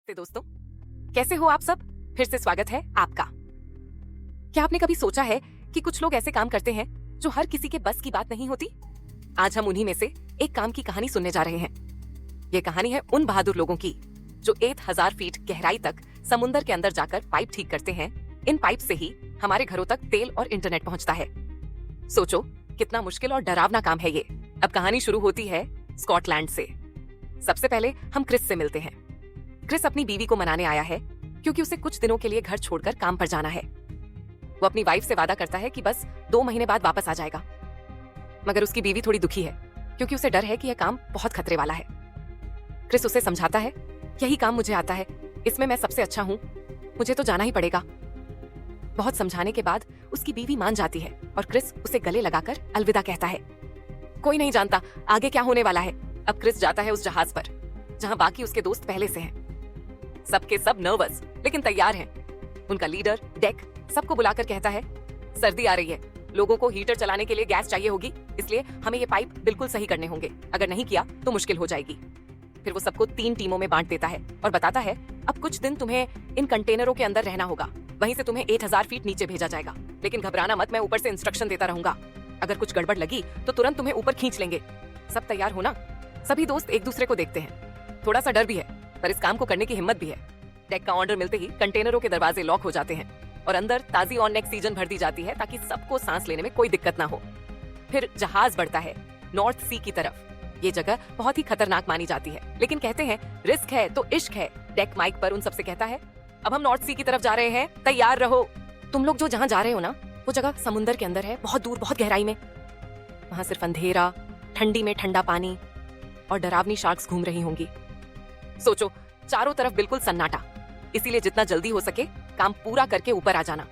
नमस्ते दोस्तों, कैसे हो आप सब। फिर से स्वागत है आपका। क्या आपने कभी सोचा है कि कुछ लोग ऐसे काम करते हैं जो हर किसी के बस की बात नहीं होती। आज हम उन्हीं में से एक काम की कहानी सुनने जा रहे हैं। ये कहानी है उन बहादुर लोगों की जो 1000 फीट गहराई तक समुंदर के अंदर जाकर पाइप ठीक करते हैं। इन पाइप से ही हमारे घरों तक तेल और इंटरनेट पहुंचता है। सोचो कितना मुश्किल और डरावना काम है ये। अब कहानी शुरू होती है स्कॉटलैंड से। सबसे पहले हम क्रिस से मिलते हैं। क्रिस अपनी बीवी को मनाने आया है क्योंकि उसे कुछ दिनों के लिए घर छोड़कर काम पर जाना है। वो अपनी वाइफ से वादा करता है कि बस 2 महीने बाद वापस आ जाएगा। मगर उसकी बीवी थोड़ी दुखी है क्योंकि उसे डर है कि यह काम बहुत खतरे वाला है। क्रिस उसे समझाता है, यही काम मुझे आता है, इसमें मैं सबसे अच्छा हूँ, मुझे तो जाना ही पड़ेगा। बहुत समझाने के बाद उसकी बीवी मान जाती है और क्रिस उसे गले लगाकर अलविदा कहता है। कोई नहीं जानता आगे क्या होने वाला है। अब क्रिस जाता है उस जहाज पर जहां बाकी उसके दोस्त पहले से हैं। सबके सब नर्वस लेकिन तैयार हैं। उनका लीडर डेक सबको बुलाकर कहता है, सर्दी आ रही है, लोगों को हीटर चलाने के लिए गैस चाहिए होगी, इसलिए हमें ये पाइप बिल्कुल सही करने होंगे। अगर नहीं किया तो मुश्किल हो जाएगी। फिर वो सबको 3 टीमों में बांट देता है और बताता है, अब कुछ दिन तुम्हें इन कंटेनरों के अंदर रहना होगा। वहीं से तुम्हें 8000 फीट नीचे भेजा जाएगा। लेकिन घबराना मत, मैं ऊपर से इंस्ट्रक्शन देता रहूंगा। अगर कुछ गड़बड़ लगी तो तुरंत तुम्हें ऊपर खींच लेंगे। सब तैयार हो ना। सभी दोस्त एक दूसरे को देखते हैं। थोड़ा सा डर भी है पर इस काम को करने की हिम्मत भी है। डेक का ऑर्डर मिलते ही कंटेनरों के दरवाजे लॉक हो जाते हैं और अंदर ताजी ऑन ऑक्सीजन भर दी जाती है ताकि सबको सांस लेने में कोई दिक्कत ना हो। फिर जहाज बढ़ता है नॉर्थ सी की तरफ। ये जगह बहुत ही खतरनाक मानी जाती है, लेकिन कहते हैं रिस्क है तो इश्क है। डेक माइक पर उन सबसे कहता है, अब हम नॉर्थ सी की तरफ जा रहे हैं, तैयार रहो। तुम लोग जो जहाँ जा रहे हो ना, वो जगह समुंदर के अंदर है, बहुत दूर, बहुत गहराई में। वहाँ सिर्फ अंधेरा, ठंडी में ठंडा पानी और डरावनी शार्क्स घूम रही होंगी। सोचो चारों तरफ बिल्कुल सन्नाटा, इसीलिए जितना जल्दी हो सके काम पूरा करके ऊपर आ जाना।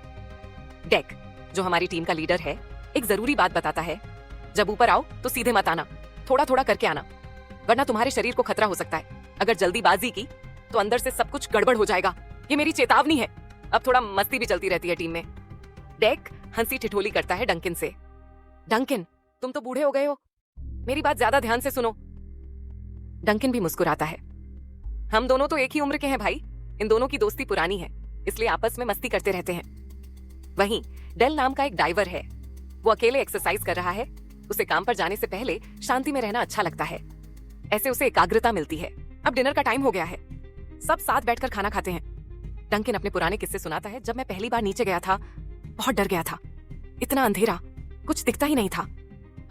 डेक जो हमारी टीम का लीडर है, एक जरूरी बात बताता है, जब ऊपर आओ तो सीधे मत आना, थोड़ा थोड़ा करके आना, वरना तुम्हारे शरीर को खतरा हो सकता है। अगर जल्दीबाजी की तो अंदर से सब कुछ गड़बड़ हो जाएगा। ये मेरी चेतावनी है। अब थोड़ा मस्ती भी चलती रहती है टीम में। डेक हंसी ठिठोली करता है डंकिन से, डंकिन तुम तो बूढ़े हो गए हो, मेरी बात ज्यादा ध्यान से सुनो। डंकिन भी मुस्कुराता है, हम दोनों तो एक ही उम्र के हैं भाई, इन दोनों की दोस्ती पुरानी है, इसलिए आपस में मस्ती करते रहते हैं। वहीं डेल नाम का एक डाइवर है, वो अकेले एक्सरसाइज कर रहा है। उसे काम पर जाने से पहले शांति में रहना अच्छा लगता है, ऐसे उसे एकाग्रता मिलती है। अब डिनर का टाइम हो गया है, सब साथ बैठकर खाना खाते हैं। डंकिन अपने पुराने किस्से सुनाता है, जब मैं पहली बार नीचे गया था बहुत डर गया था, इतना अंधेरा, कुछ दिखता ही नहीं था।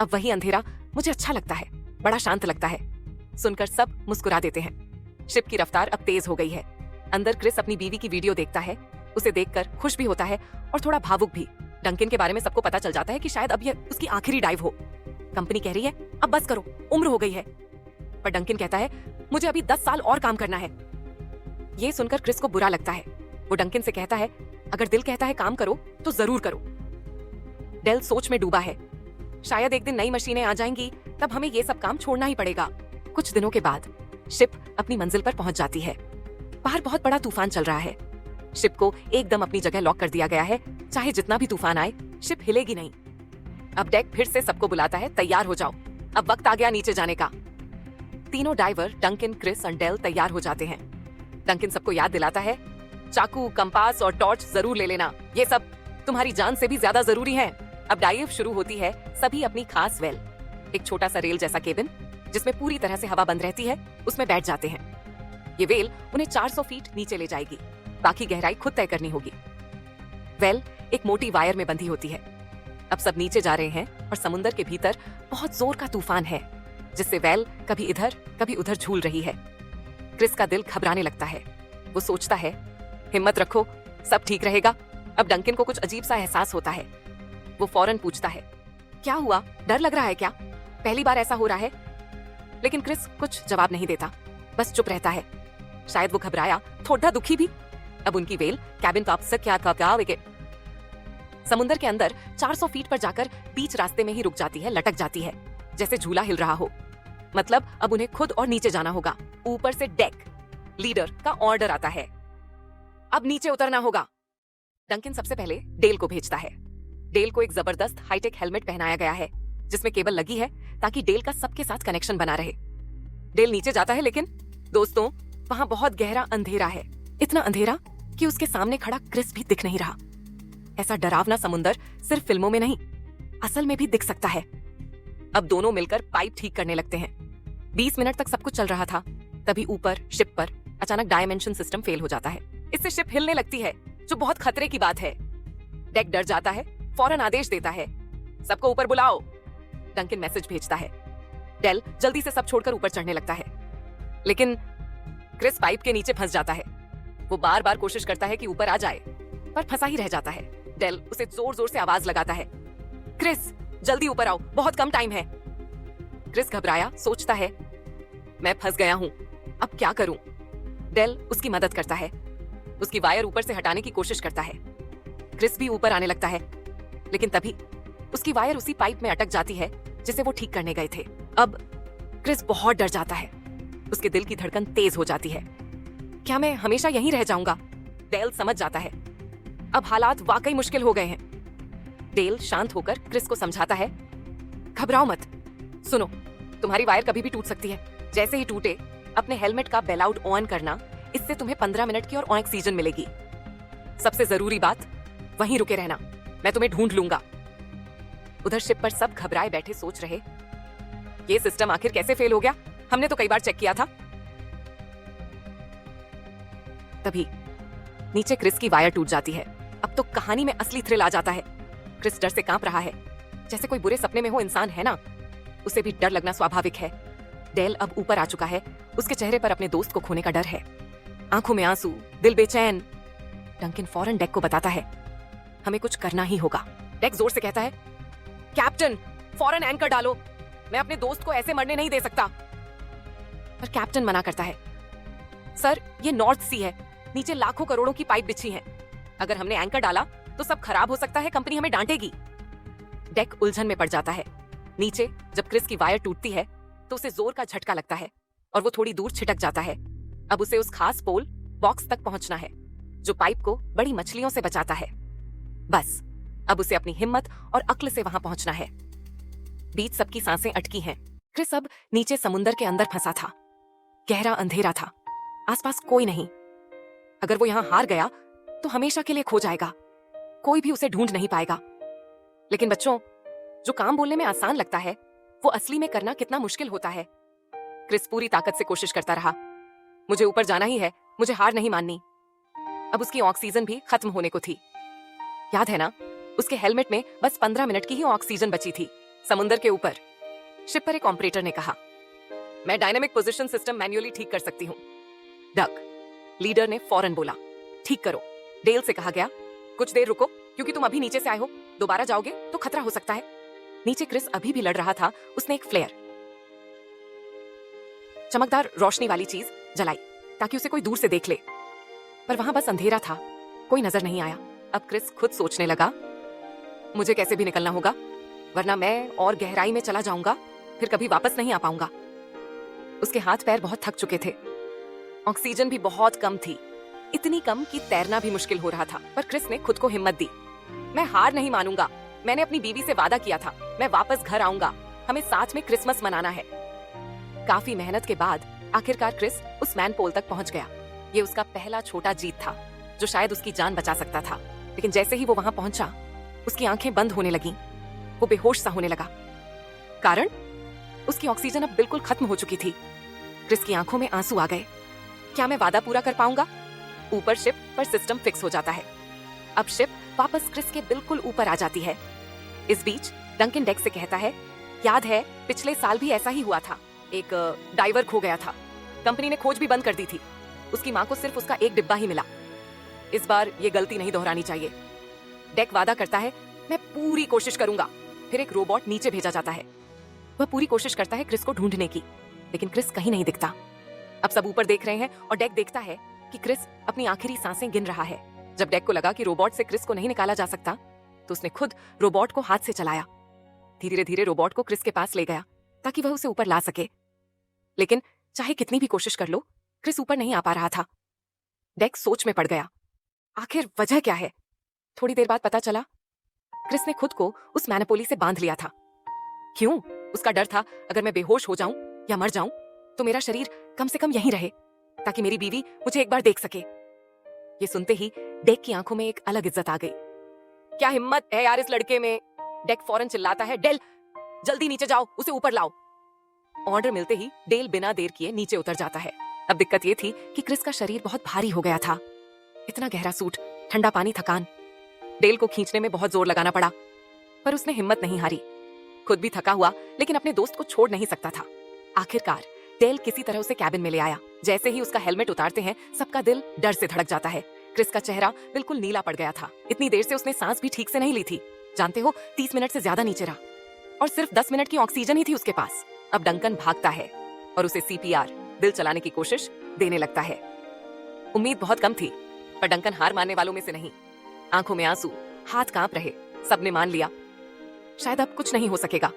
अब वही अंधेरा मुझे अच्छा लगता है, बड़ा शांत लगता है। सुनकर सब मुस्कुरा देते हैं। शिप की रफ्तार अब तेज हो गई है। अंदर क्रिस अपनी बीवी की वीडियो देखता है, उसे देखकर खुश भी होता है और थोड़ा भावुक भी। डंकिन के बारे में सबको पता चल जाता है कि शायद अब यह उसकी आखिरी डाइव हो। कंपनी कह रही है अब बस करो, उम्र हो गई है। पर डंकिन कहता है मुझे अभी 10 साल और काम करना है। ये सुनकर क्रिस को बुरा लगता है। वो डंकिन से कहता है, अगर दिल कहता है काम करो तो जरूर करो। डेल सोच में डूबा है, शायद एक दिन नई मशीनें आ जाएंगी, तब हमें ये सब काम छोड़ना ही पड़ेगा। कुछ दिनों के बाद शिप अपनी मंजिल पर पहुंच जाती है। बाहर बहुत बड़ा तूफान चल रहा है। शिप को एकदम अपनी जगह लॉक कर दिया गया है, चाहे जितना भी तूफान आए शिप हिलेगी नहीं। अब डेक फिर से सबको बुलाता है, तैयार हो जाओ, अब वक्त आ गया नीचे जाने का। तीनों डाइवर डंकिन, क्रिस और डेल तैयार हो जाते हैं। डंकिन सबको याद दिलाता है, चाकू, कंपास और टॉर्च जरूर ले लेना, ये सब तुम्हारी जान से भी ज्यादा जरूरी है। अब डाइव शुरू होती है। सभी अपनी खास वेल, एक छोटा सा रेल जैसा केबिन जिसमें पूरी तरह से हवा बंद रहती है, उसमें बैठ जाते हैं। ये वेल उन्हें 400 फीट नीचे ले जाएगी, बाकी गहराई खुद तय करनी होगी। वेल एक मोटी वायर में बंधी होती है। अब सब नीचे जा रहे हैं और समुंदर के भीतर बहुत जोर का तूफान है, जिससे वेल कभी इधर कभी उधर झूल रही है। क्रिस का दिल घबराने लगता है। वो सोचता है, हिम्मत रखो, सब ठीक रहेगा। अब डंकिन को कुछ अजीब सा एहसास होता है। वो फौरन पूछता है, क्या हुआ, डर लग रहा है क्या, पहली बार ऐसा हो रहा है? लेकिन क्रिस कुछ जवाब नहीं देता, बस चुप रहता है। शायद वो घबराया, थोड़ा दुखी भी। अब उनकी वेल कैबिन का क्या समुंदर के अंदर 400 फीट पर जाकर बीच रास्ते में ही रुक जाती है, लटक जाती है, जैसे झूला हिल रहा हो। मतलब अब उन्हें खुद और नीचे जाना होगा। ऊपर से डेक लीडर का ऑर्डर आता है, अब नीचे उतरना होगा। डंकिन सबसे पहले डेल को भेजता है। डेल को एक जबरदस्त हाईटेक हेलमेट पहनाया गया है जिसमें केबल लगी है ताकि डेल का सबके साथ कनेक्शन बना रहे। डेल नीचे जाता है, लेकिन दोस्तों वहां बहुत गहरा अंधेरा है, इतना अंधेरा कि उसके सामने खड़ा क्रिस भी दिख नहीं रहा। ऐसा डरावना समुंदर सिर्फ फिल्मों में नहीं, असल में भी दिख सकता है। अब दोनों मिलकर पाइप ठीक करने लगते हैं। 20 मिनट तक सब कुछ चल रहा था, तभी ऊपर शिप पर अचानक डायमेंशन सिस्टम फेल हो जाता है। इससे शिप हिलने लगती है, जो बहुत खतरे की बात है। डेक डर जाता है, फौरन आदेश देता है, सबको ऊपर बुलाओ। डंकिन मैसेज भेजता है। डेल जल्दी से सब छोड़कर ऊपर चढ़ने लगता है, लेकिन क्रिस पाइप के नीचे फंस जाता है। वो बार बार कोशिश करता है कि ऊपर आ जाए, पर फंसा ही रह जाता है। डेल उसे जोर जोर से आवाज लगाता है, क्रिस जल्दी ऊपर आओ, बहुत कम टाइम है। क्रिस घबराया सोचता है, मैं फंस गया हूं, अब क्या करूं। डेल उसकी मदद करता है, उसकी वायर ऊपर से हटाने की कोशिश करता है। क्रिस भी ऊपर आने लगता है, लेकिन तभी उसकी वायर उसी पाइप में अटक जाती है जिसे वो ठीक करने गए थे। अब क्रिस बहुत डर जाता है, उसके दिल की धड़कन तेज हो जाती है। क्या मैं हमेशा यहीं रह जाऊंगा? डेल समझ जाता है, अब हालात वाकई मुश्किल हो गए हैं। डेल शांत होकर क्रिस को समझाता है, घबराओ मत, सुनो, तुम्हारी वायर कभी भी टूट सकती है। जैसे ही टूटे अपने हेलमेट का बेल आउट ऑन करना, इससे तुम्हें 15 मिनट की और ऑक्सीजन मिलेगी। सबसे जरूरी बात, वहीं रुके रहना, मैं तुम्हें ढूंढ लूंगा। उधर शिप पर सब घबराए बैठे सोच रहे, ये सिस्टम आखिर कैसे फेल हो गया? हमने तो कई बार चेक किया था। तभी नीचे क्रिस की वायर टूट जाती है। अब तो कहानी में असली थ्रिल आ जाता है। क्रिस डर से कांप रहा है, जैसे कोई बुरे सपने में हो इंसान है ना, उसे भी डर लगना स्वाभाविक है। डेल अब ऊपर आ चुका है, उसके चेहरे पर अपने दोस्त को खोने का डर है, आंखों में आंसू, दिल बेचैन। डंकिन फौरन डेक को बताता है, हमें कुछ करना ही होगा। डेक जोर से कहता है, कैप्टन फौरन एंकर डालो, मैं अपने दोस्त को ऐसे मरने नहीं दे सकता। पर कैप्टन मना करता है, सर ये नॉर्थ सी है, नीचे लाखों करोड़ों की पाइप बिछी हैं। अगर हमने एंकर डाला तो सब खराब हो सकता है, कंपनी हमें डांटेगी। डेक उलझन में पड़ जाता है। नीचे जब क्रिस की वायर टूटती है तो उसे जोर का झटका लगता है और वो थोड़ी दूर छिटक जाता है। अब उसे उस खास पोल बॉक्स तक पहुंचना है जो पाइप को बड़ी मछलियों से बचाता है। बस अब उसे अपनी हिम्मत और अक्ल से वहां पहुंचना है। बीच सबकी सांसें अटकी हैं। क्रिस अब नीचे समुंदर के अंदर फंसा था, गहरा अंधेरा था, आसपास कोई नहीं। अगर वो यहां हार गया तो हमेशा के लिए खो जाएगा, कोई भी उसे ढूंढ नहीं पाएगा। लेकिन बच्चों, जो काम बोलने में आसान लगता है वो असली में करना कितना मुश्किल होता है। क्रिस पूरी ताकत से कोशिश करता रहा, मुझे ऊपर जाना ही है, मुझे हार नहीं माननी। अब उसकी ऑक्सीजन भी खत्म होने को थी। याद है ना, उसके हेलमेट में बस 15 मिनट की ही ऑक्सीजन बची थी। समुंदर के ऊपर शिप पर एक ऑपरेटर ने कहा, मैं डायनामिक पोजीशन सिस्टम मैन्युअली ठीक कर सकती हूँ। डक लीडर ने फौरन बोला, ठीक करो। डेल से कहा गया, कुछ देर रुको, क्योंकि तुम अभी नीचे से आए हो, दोबारा जाओगे तो खतरा हो सकता है। नीचे क्रिस अभी भी लड़ रहा था। उसने एक फ्लेयर, चमकदार रोशनी वाली चीज जलाई ताकि उसे कोई दूर से देख ले, पर वहां बस अंधेरा था, कोई नजर नहीं आया। अब क्रिस खुद सोचने लगा, मुझे कैसे भी निकलना होगा, वरना मैं और गहराई में चला जाऊंगा, फिर कभी वापस नहीं आ पाऊंगा। उसके हाथ पैर बहुत थक चुके थे, ऑक्सीजन भी बहुत कम थी, इतनी कम कि तैरना भी मुश्किल हो रहा था। पर क्रिस ने खुद को हिम्मत दी, मैं हार नहीं मानूंगा, मैंने अपनी बीवी से वादा किया था, मैं वापस घर आऊंगा, हमें साथ में क्रिसमस मनाना है। काफी मेहनत के बाद आखिरकार क्रिस उस मैन पोल तक पहुंच गया। ये उसका पहला छोटा जीत था जो शायद उसकी जान बचा सकता था। लेकिन जैसे ही वो वहां पहुंचा, उसकी आंखें बंद होने लगीं, वो बेहोश सा होने लगा। कारण, उसकी ऑक्सीजन अब बिल्कुल खत्म हो चुकी थी। क्रिस की आंखों में आंसू आ गए। क्या मैं वादा पूरा कर पाऊंगा? ऊपर शिप पर सिस्टम फिक्स हो जाता है। अब शिप वापस क्रिस के बिल्कुल ऊपर आ जाती है। इस बीच डंकिन डेक से कहता है, याद है पिछले साल भी ऐसा ही हुआ था, एक डाइवर खो गया था, कंपनी ने खोज भी बंद कर दी थी, उसकी मां को सिर्फ उसका एक डिब्बा ही मिला। इस बार ये गलती नहीं दोहरानी चाहिए। डेक वादा करता है, मैं पूरी कोशिश करूंगा। फिर एक रोबोट नीचे भेजा जाता है। वह पूरी कोशिश करता है क्रिस को ढूंढने की, लेकिन क्रिस कहीं नहीं दिखता। अब सब ऊपर देख रहे हैं और डेक देखता है कि क्रिस अपनी आखिरी सांसें गिन रहा है। जब डेक को लगा कि रोबोट से क्रिस को नहीं निकाला जा सकता, तो उसने खुद रोबोट को हाथ से चलाया। धीरे धीरे रोबोट को क्रिस के पास ले गया ताकि वह उसे ऊपर ला सके। लेकिन चाहे कितनी भी कोशिश कर लो, क्रिस ऊपर नहीं आ पा रहा था। डेक सोच में पड़ गया, आखिर वजह क्या है? थोड़ी देर बाद पता चला, क्रिस ने खुद को उस मैनोपोली से बांध लिया था। क्यों? उसका डर था, अगर मैं बेहोश हो जाऊं या मर जाऊं तो मेरा शरीर कम से कम यहीं रहे। ताकि मेरी बीवी मुझे एक बार देख सके। ये सुनते ही डेक की आंखों में एक अलग इज्जत आ गई। क्या हिम्मत है यार इस लड़के में। डेक फौरन चिल्लाता है, डेल जल्दी नीचे जाओ, उसे ऊपर लाओ। ऑर्डर मिलते ही डेल बिना देर किए नीचे उतर जाता है। अब दिक्कत ये थी कि क्रिस का शरीर बहुत भारी हो गया था। इतना गहरा सूट, ठंडा पानी, थकान। डेल को खींचने में बहुत जोर लगाना पड़ा, पर उसने हिम्मत नहीं हारी। खुद भी थका हुआ लेकिन अपने दोस्त को छोड़ नहीं सकता था। आखिरकार डेल किसी तरह उसे कैबिन में ले आया। जैसे ही उसका हेलमेट उतारते हैं सबका दिल डर से धड़क जाता है। क्रिस का चेहरा बिल्कुल नीला पड़ गया था। इतनी देर से उसने सांस भी ठीक से नहीं ली थी। जानते हो, 30 मिनट से ज्यादा नीचे रहा और सिर्फ 10 मिनट की ऑक्सीजन ही थी उसके पास। अब डंकन भागता है और उसे सीपीआर, दिल चलाने की कोशिश, देने लगता है। उम्मीद बहुत कम थी, पर डंकन हार मानने वालों में से नहीं। आंखों में आंसू, हाथ कांप रहे। सबने मान लिया शायद अब कुछ नहीं हो सकेगा।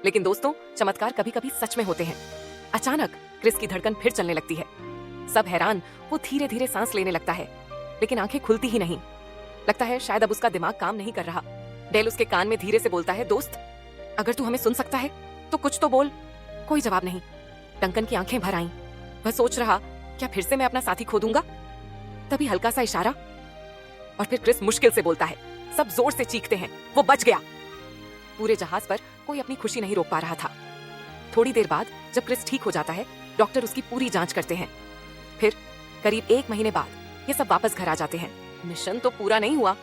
लेकिन दोस्तों, चमत्कार कभी कभी सच में होते हैं। अचानक क्रिस की धड़कन फिर चलने लगती है। सब हैरान। वो धीरे धीरे सांस लेने लगता है, लेकिन आंखें खुलती ही नहीं। लगता है शायद अब उसका दिमाग काम नहीं कर रहा। डेल उसके कान में धीरे से बोलता है, दोस्त अगर तू हमें सुन सकता है तो कुछ तो बोल। कोई जवाब नहीं। डंकन की आंखें भर आईं। वह सोच रहा, क्या फिर से मैं अपना साथी खो दूंगा? तभी हल्का सा इशारा और फिर क्रिस मुश्किल से बोलता है। सब जोर से चीखते हैं, वो बच गया। पूरे जहाज पर कोई अपनी खुशी नहीं रोक पा रहा था। थोड़ी देर बाद जब क्रिस ठीक हो जाता है, डॉक्टर उसकी पूरी जांच करते हैं। फिर करीब 1 महीने बाद ये सब वापस घर आ जाते हैं। मिशन तो पूरा नहीं हुआ,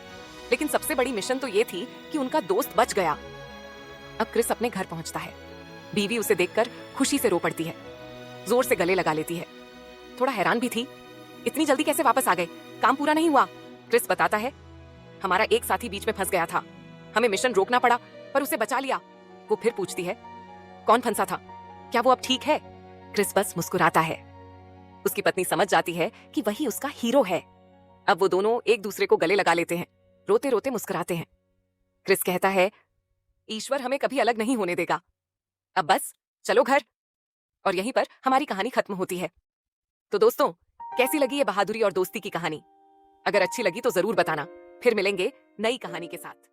लेकिन सबसे बड़ी मिशन तो ये थी कि उनका दोस्त बच गया। अब क्रिस अपने घर पहुंचता है। बीवी उसे देखकर खुशी से रो पड़ती है, जोर से गले लगा लेती है। थोड़ा हैरान भी थी, इतनी जल्दी कैसे वापस आ गए? काम पूरा नहीं हुआ। क्रिस बताता है, हमारा एक साथी बीच में फंस गया था, हमें मिशन रोकना पड़ा, पर उसे बचा लिया। वो फिर पूछती है, कौन फंसा था? क्या वो अब ठीक है? क्रिस बस मुस्कुराता है। उसकी पत्नी समझ जाती है कि वही उसका हीरो है। अब वो दोनों एक दूसरे को गले लगा लेते हैं, रोते रोते मुस्कुराते हैं। क्रिस कहता है, ईश्वर हमें कभी अलग नहीं होने देगा। अब बस चलो घर। और यहीं पर हमारी कहानी खत्म होती है। तो दोस्तों, कैसी लगी ये बहादुरी और दोस्ती की कहानी? अगर अच्छी लगी तो जरूर बताना। फिर मिलेंगे नई कहानी के साथ।